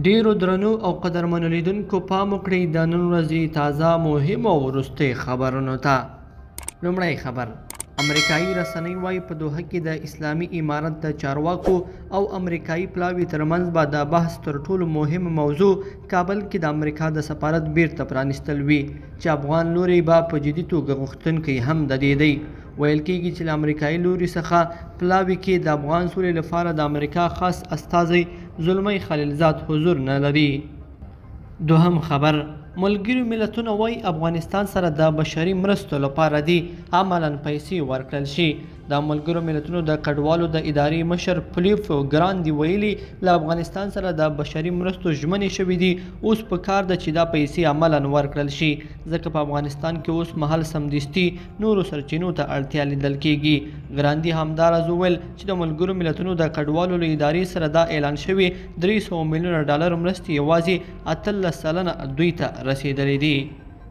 ډیرو درنو او قدرمنو لیدونکو پام وکړئ د نن ورځې تازه مهم او وروستۍ خبرونو ته. لومړی خبر: امریکایي رسنۍ وایي په دوحه کې د اسلامي امارت د چارواکو او امریکایي پلاوي ترمنځ به د بحث تر ټولو مهم موضوع کابل کې د امریکا د سفارت بیرته پرانیستل وي، چې افغان لوري به په جدي توګه غوښتونکی هم د دې دی. ویل کېږي چې له امریکایي لوري څخه پلاوي کې د افغان سولې لپاره د امریکا خاص استازی زلمی خلیلزاد حضور نه لري. دوهم خبر: ملګرو ملتونه وایي افغانستان سره د بشري مرستو لپاره دي عملاً پیسې ورکړل شي. د ملګرو ملتونو د کډوالو د ادارې مشر فلیپ ګراندي ویلي له افغانستان سره د بشري مرستو ژمنې شوې دي، اوس په کار ده چې دا پیسې عملاً ورکړل شي، ځکه په افغانستان کې اوس مهال سمدستي نورو سرچینو ته اړتیا لیدل کېږي. ګراندي همداراز وویل چې د ملګرو ملتونو د کډوالو له ادارې سره دا اعلان شوي $300 میلیونه مرستې یوازې 18 سلنه دوی ته رسیدلې دي.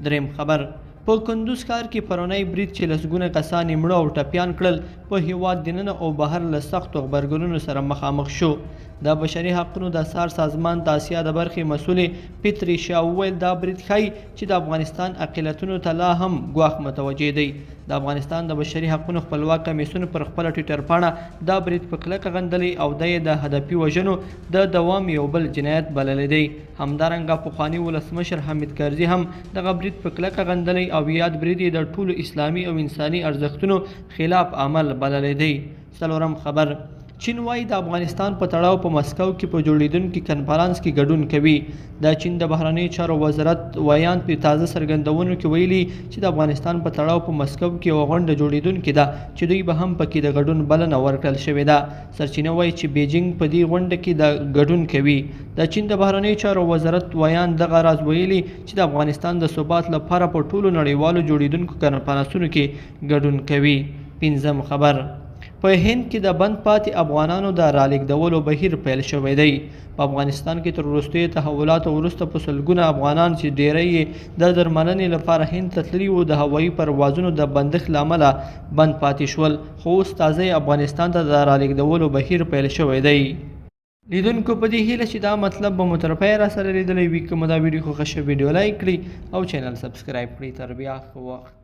دریم خبر: په کندوز ښار کې پرونی برید چې لسګونه کسان یې مړه او ټپیان کړل، په هیواد دننه او بهر له سختو غبرګونونو سره مخامخ شو. د بشري حقونو د څار سازمان د اسیا د برخې مسؤلې پیتریشیا وویل دا برید ښایي چې د افغانستان اقلیتونو ته لا هم ګواښ متوجه دی. د افغانستان د بشري حقونو خپلواک کمیسیون پر خپله ټویټر پاڼه دا برید په کلکه غندلی او د یې د هدفي وژنو د دوام یو بل جنایت بللی دی. همدارنګه پخواني ولسمشر حامد کرزي هم دغه برید په کلکه غندلی او یاد برید یې د ټولو اسلامي او انساني ارزښتونو خلاف عمل بللی دی. څلورم خبر: چین وایي د افغانستان په تړاو په مسکو کې په جوړیدونکي کنفرانس کې ګډون کوي. د چین د بهرنیو چارو وزارت ویان په تازه څرګندونو کې ویلي چې د افغانستان په تړاو په مسکو کې یوه غونډه جوړیدونکې ده چې دوی به هم پکې د ګډون بلنه ورکړل شوې ده. سرچینه وایي چې بیجینګ په دې غونډه کې د ګډون کوي. د چین د بهرنیو چارو وزارت ویان دغه راز ویلي چې د افغانستان د ثبات لپاره په ټولو نړیوالو جوړیدونکو کنفرانسونو کې ګډون کوي. پنځم خبر: په هند کې د بند پاتې افغانانو د رالېږدولو بهیر پیل شوی دی. په افغانستان کې تر وروستیو تحولاتو وروسته په سلګونه افغانان چې ډیری یې د درملنې لپاره هند ته تللي وو د هوایي پروازونو د بندښت له امله بند پاتې شول، خو اوس تازه افغانستان ته د رالېږدولو بهیر پیل شوی دی. لیدونکو په دې هیله چې دا مطلب به مو تر پایه راسره لیدلی وي، که مو دا ویډیو خوښه شوې ویډیو لایک کړئ او چینل سبسکرایب کړئ. تر بیا ښه وخت.